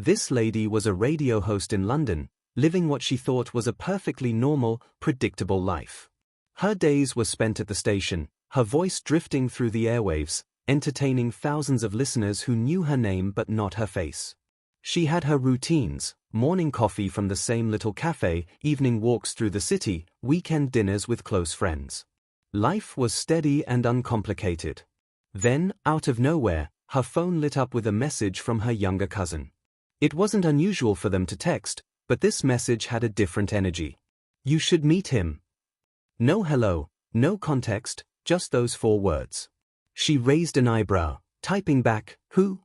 This lady was a radio host in London, living what she thought was a perfectly normal, predictable life. Her days were spent at the station, her voice drifting through the airwaves, entertaining thousands of listeners who knew her name but not her face. She had her routines: morning coffee from the same little cafe, evening walks through the city, weekend dinners with close friends. Life was steady and uncomplicated. Then, out of nowhere, her phone lit up with a message from her younger cousin. It wasn't unusual for them to text, but this message had a different energy. "You should meet him." No hello, no context, just those 4 words. She raised an eyebrow, typing back, "Who?"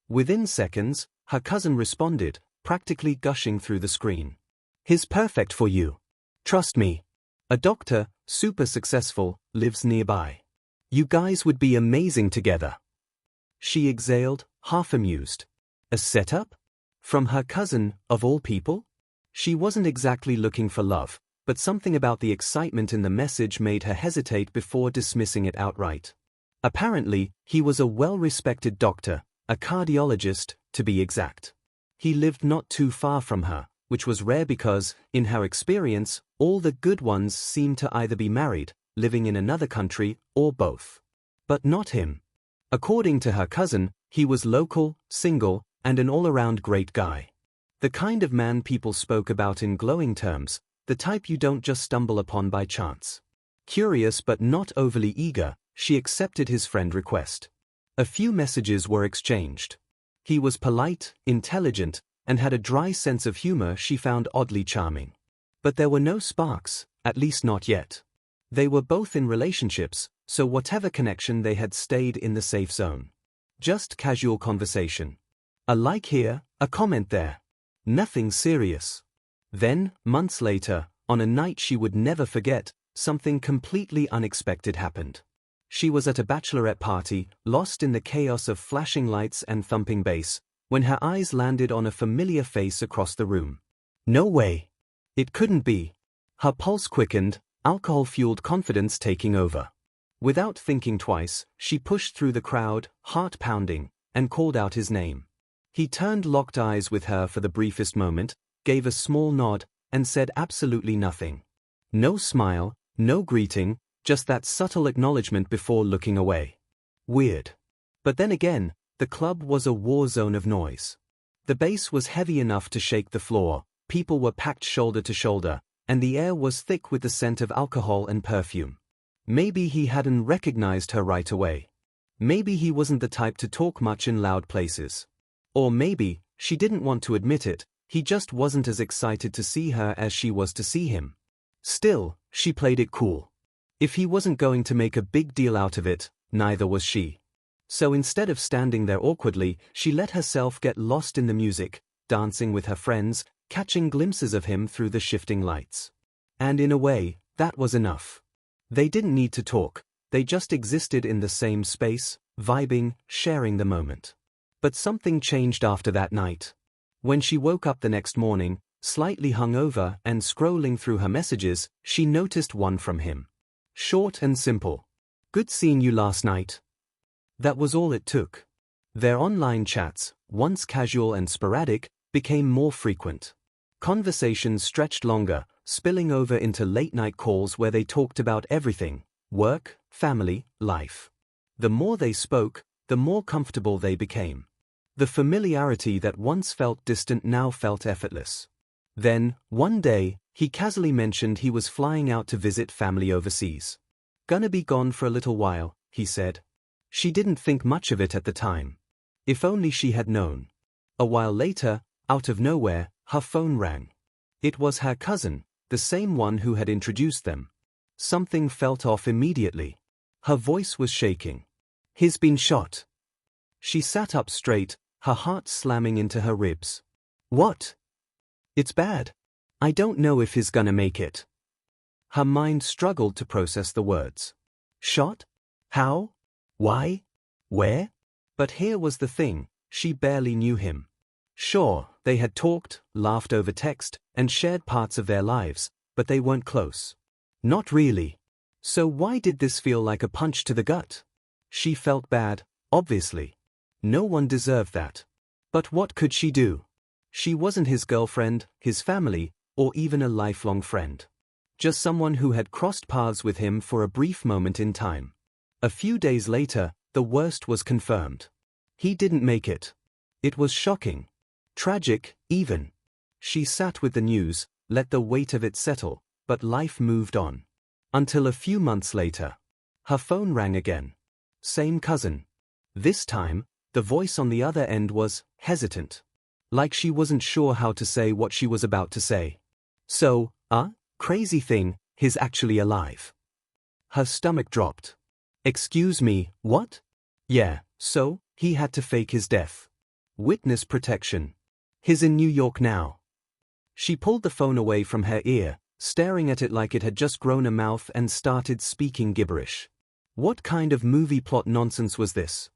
Within seconds, her cousin responded, practically gushing through the screen. "He's perfect for you. Trust me. A doctor, super successful, lives nearby. You guys would be amazing together." She exhaled, half amused. A setup? From her cousin, of all people? She wasn't exactly looking for love, but something about the excitement in the message made her hesitate before dismissing it outright. Apparently, he was a well-respected doctor, a cardiologist, to be exact. He lived not too far from her, which was rare because, in her experience, all the good ones seemed to either be married, living in another country, or both. But not him. According to her cousin, he was local, single, and an all-around great guy. The kind of man people spoke about in glowing terms, the type you don't just stumble upon by chance. Curious but not overly eager, she accepted his friend request. A few messages were exchanged. He was polite, intelligent, and had a dry sense of humor she found oddly charming. But there were no sparks, at least not yet. They were both in relationships, so whatever connection they had stayed in the safe zone. Just casual conversation. A like here, a comment there. Nothing serious. Then, months later, on a night she would never forget, something completely unexpected happened. She was at a bachelorette party, lost in the chaos of flashing lights and thumping bass, when her eyes landed on a familiar face across the room. No way. It couldn't be. Her pulse quickened, alcohol-fueled confidence taking over. Without thinking twice, she pushed through the crowd, heart pounding, and called out his name. He turned, locked eyes with her for the briefest moment, gave a small nod, and said absolutely nothing. No smile, no greeting, just that subtle acknowledgement before looking away. Weird. But then again, the club was a war zone of noise. The bass was heavy enough to shake the floor, people were packed shoulder to shoulder, and the air was thick with the scent of alcohol and perfume. Maybe he hadn't recognized her right away. Maybe he wasn't the type to talk much in loud places. Or maybe, she didn't want to admit it, he just wasn't as excited to see her as she was to see him. Still, she played it cool. If he wasn't going to make a big deal out of it, neither was she. So instead of standing there awkwardly, she let herself get lost in the music, dancing with her friends, catching glimpses of him through the shifting lights. And in a way, that was enough. They didn't need to talk, they just existed in the same space, vibing, sharing the moment. But something changed after that night. When she woke up the next morning, slightly hungover and scrolling through her messages, she noticed one from him. Short and simple. "Good seeing you last night." That was all it took. Their online chats, once casual and sporadic, became more frequent. Conversations stretched longer, spilling over into late-night calls where they talked about everything: work, family, life. The more they spoke, the more comfortable they became. The familiarity that once felt distant now felt effortless. Then, one day, he casually mentioned he was flying out to visit family overseas. "Gonna be gone for a little while," he said. She didn't think much of it at the time. If only she had known. A while later, out of nowhere, her phone rang. It was her cousin, the same one who had introduced them. Something felt off immediately. Her voice was shaking. "He's been shot." She sat up straight, her heart slamming into her ribs. "What?" "It's bad. I don't know if he's gonna make it." Her mind struggled to process the words. Shot? How? Why? Where? But here was the thing, she barely knew him. Sure, they had talked, laughed over text, and shared parts of their lives, but they weren't close. Not really. So why did this feel like a punch to the gut? She felt bad, obviously. No one deserved that. But what could she do? She wasn't his girlfriend, his family, or even a lifelong friend. Just someone who had crossed paths with him for a brief moment in time. A few days later, the worst was confirmed. He didn't make it. It was shocking. Tragic, even. She sat with the news, let the weight of it settle, but life moved on. Until a few months later. Her phone rang again. Same cousin. This time, the voice on the other end was hesitant. Like she wasn't sure how to say what she was about to say. So, crazy thing, he's actually alive. Her stomach dropped. Excuse me, what? Yeah, so, he had to fake his death. Witness protection. He's in New York now. She pulled the phone away from her ear, staring at it like it had just grown a mouth and started speaking gibberish. What kind of movie plot nonsense was this?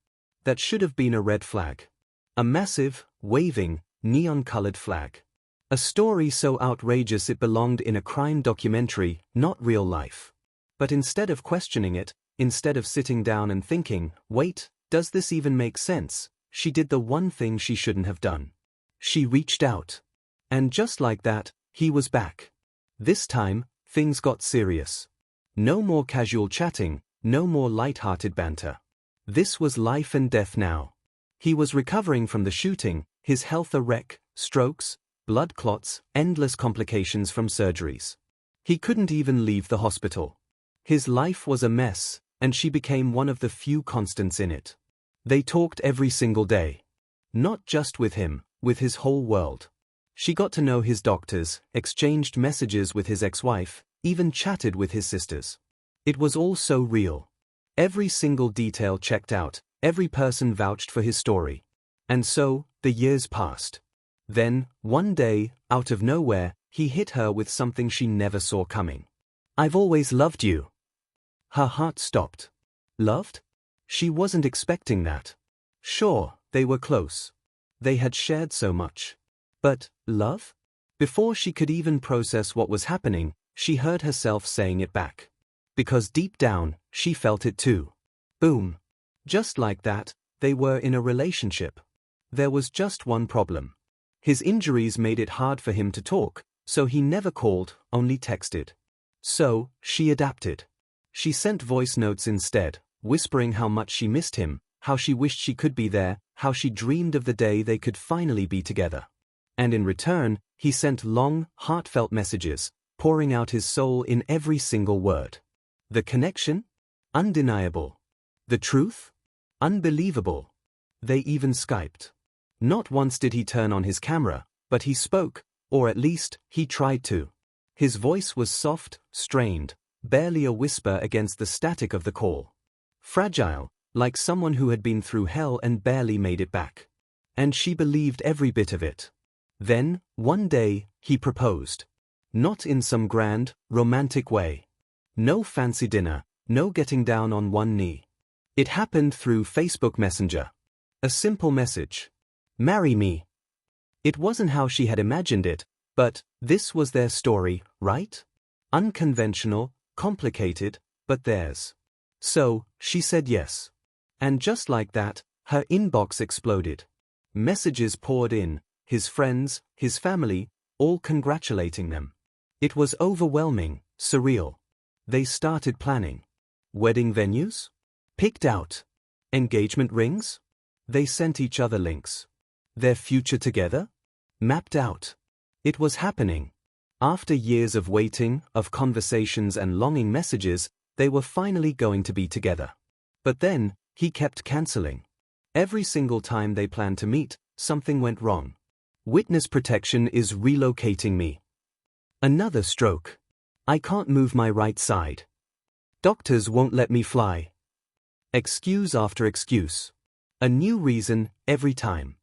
That should have been a red flag. A massive, waving, neon-colored flag. A story so outrageous it belonged in a crime documentary, not real life. But instead of questioning it, instead of sitting down and thinking, wait, does this even make sense? She did the one thing she shouldn't have done. She reached out. And just like that, he was back. This time, things got serious. No more casual chatting, no more light-hearted banter. This was life and death now. He was recovering from the shooting, his health a wreck, strokes, blood clots, endless complications from surgeries. He couldn't even leave the hospital. His life was a mess, and she became one of the few constants in it. They talked every single day. Not just with him, with his whole world. She got to know his doctors, exchanged messages with his ex-wife, even chatted with his sisters. It was all so real. Every single detail checked out, every person vouched for his story. And so, the years passed. Then, one day, out of nowhere, he hit her with something she never saw coming. I've always loved you. Her heart stopped. Loved? She wasn't expecting that. Sure, they were close. They had shared so much. But, love? Before she could even process what was happening, she heard herself saying it back. Because deep down, she felt it too. Boom. Just like that, they were in a relationship. There was just one problem. His injuries made it hard for him to talk, so he never called, only texted. So, she adapted. She sent voice notes instead, whispering how much she missed him, how she wished she could be there, how she dreamed of the day they could finally be together. And in return, he sent long, heartfelt messages, pouring out his soul in every single word. The connection? Undeniable. The truth? Unbelievable. They even Skyped. Not once did he turn on his camera, but he spoke, or at least, he tried to. His voice was soft, strained, barely a whisper against the static of the call. Fragile, like someone who had been through hell and barely made it back. And she believed every bit of it. Then, one day, he proposed. Not in some grand, romantic way. No fancy dinner, no getting down on one knee. It happened through Facebook Messenger. A simple message. Marry me. It wasn't how she had imagined it, but this was their story, right? Unconventional, complicated, but theirs. So, she said yes. And just like that, her inbox exploded. Messages poured in, his friends, his family, all congratulating them. It was overwhelming, surreal. They started planning. Wedding venues? Picked out. Engagement rings? They sent each other links. Their future together? Mapped out. It was happening. After years of waiting, of conversations and longing messages, they were finally going to be together. But then, he kept canceling. Every single time they planned to meet, something went wrong. Witness protection is relocating me. Another stroke. I can't move my right side. Doctors won't let me fly. Excuse after excuse. A new reason, every time.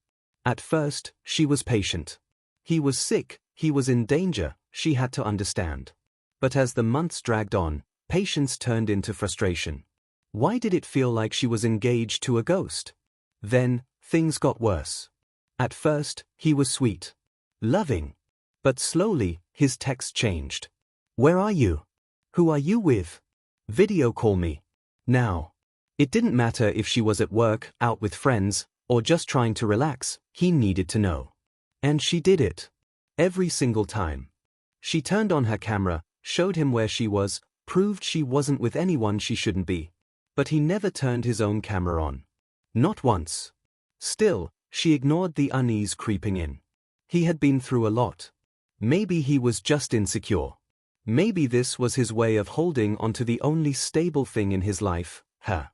At first, she was patient. He was sick, he was in danger, she had to understand. But as the months dragged on, patience turned into frustration. Why did it feel like she was engaged to a ghost? Then, things got worse. At first, he was sweet. Loving. But slowly, his text changed. Where are you? Who are you with? Video call me. Now. It didn't matter if she was at work, out with friends, or just trying to relax, he needed to know. And she did it. Every single time. She turned on her camera, showed him where she was, proved she wasn't with anyone she shouldn't be. But he never turned his own camera on. Not once. Still, she ignored the unease creeping in. He had been through a lot. Maybe he was just insecure. Maybe this was his way of holding onto the only stable thing in his life, her.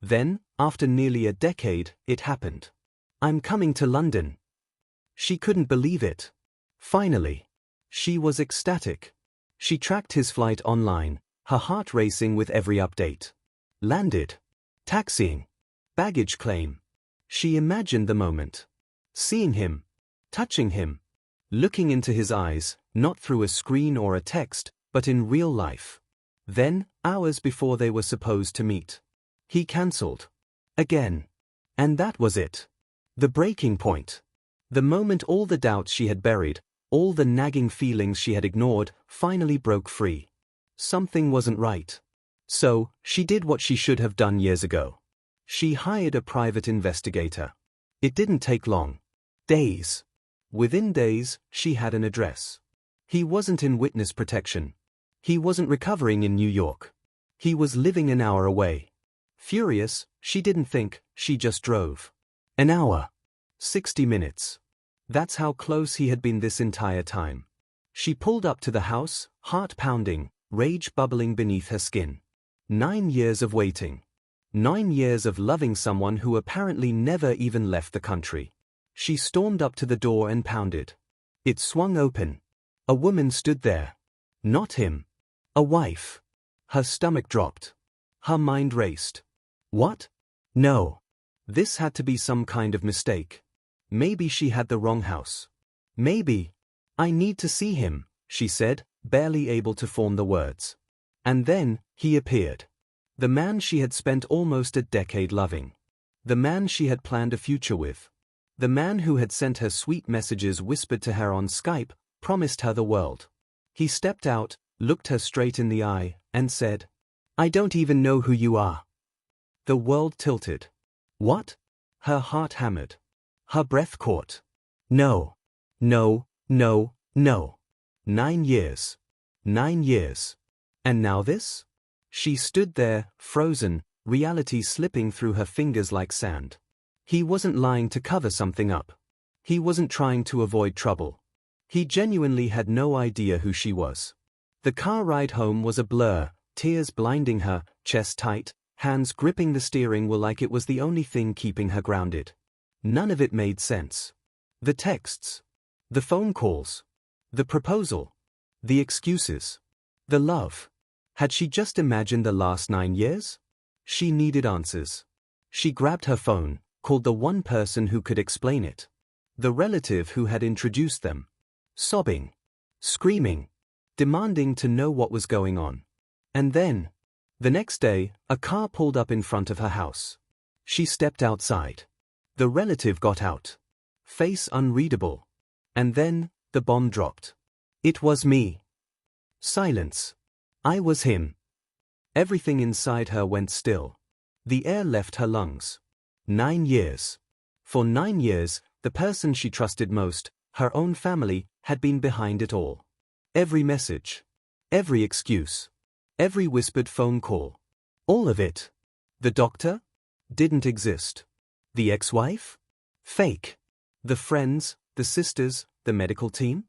Then, after nearly a decade, it happened. "I'm coming to London." She couldn't believe it. Finally. She was ecstatic. She tracked his flight online, her heart racing with every update. Landed. Taxiing. Baggage claim. She imagined the moment. Seeing him. Touching him. Looking into his eyes, not through a screen or a text, but in real life. Then, hours before they were supposed to meet, he cancelled. Again. And that was it. The breaking point. The moment all the doubts she had buried, all the nagging feelings she had ignored, finally broke free. Something wasn't right. So, she did what she should have done years ago. She hired a private investigator. It didn't take long. Days. Within days, she had an address. He wasn't in witness protection. He wasn't recovering in New York. He was living an hour away. Furious, she didn't think, she just drove. An hour. 60 minutes. That's how close he had been this entire time. She pulled up to the house, heart pounding, rage bubbling beneath her skin. 9 years of waiting. 9 years of loving someone who apparently never even left the country. She stormed up to the door and pounded. It swung open. A woman stood there. Not him. A wife. Her stomach dropped. Her mind raced. What? No. This had to be some kind of mistake. Maybe she had the wrong house. Maybe. "I need to see him," she said, barely able to form the words. And then, he appeared. The man she had spent almost a decade loving. The man she had planned a future with. The man who had sent her sweet messages whispered to her on Skype, promised her the world. He stepped out, looked her straight in the eye, and said, "I don't even know who you are." The world tilted. What? Her heart hammered. Her breath caught. No. No, no, no. 9 years. 9 years. And now this? She stood there, frozen, reality slipping through her fingers like sand. He wasn't lying to cover something up. He wasn't trying to avoid trouble. He genuinely had no idea who she was. The car ride home was a blur, tears blinding her, chest tight, hands gripping the steering wheel like it was the only thing keeping her grounded. None of it made sense. The texts. The phone calls. The proposal. The excuses. The love. Had she just imagined the last 9 years? She needed answers. She grabbed her phone, called the one person who could explain it. The relative who had introduced them. Sobbing. Screaming. Demanding to know what was going on. And then, the next day, a car pulled up in front of her house. She stepped outside. The relative got out. Face unreadable. And then, the bomb dropped. It was me. Silence. I was him. Everything inside her went still. The air left her lungs. 9 years. For 9 years, the person she trusted most, her own family, had been behind it all. Every message. Every excuse. Every whispered phone call. All of it. The doctor? Didn't exist. The ex-wife? Fake. The friends, the sisters, the medical team?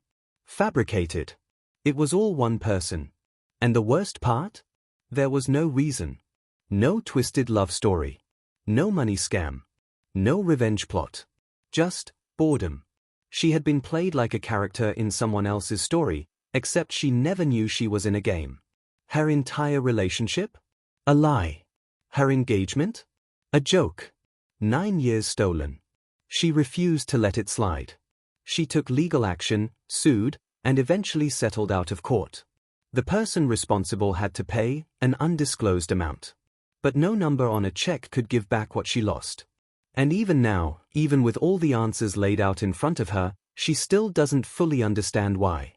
Fabricated. It was all one person. And the worst part? There was no reason. No twisted love story. No money scam. No revenge plot. Just boredom. She had been played like a character in someone else's story, except she never knew she was in a game. Her entire relationship? A lie. Her engagement? A joke. 9 years stolen. She refused to let it slide. She took legal action, sued, and eventually settled out of court. The person responsible had to pay an undisclosed amount. But no number on a check could give back what she lost. And even now, even with all the answers laid out in front of her, she still doesn't fully understand why.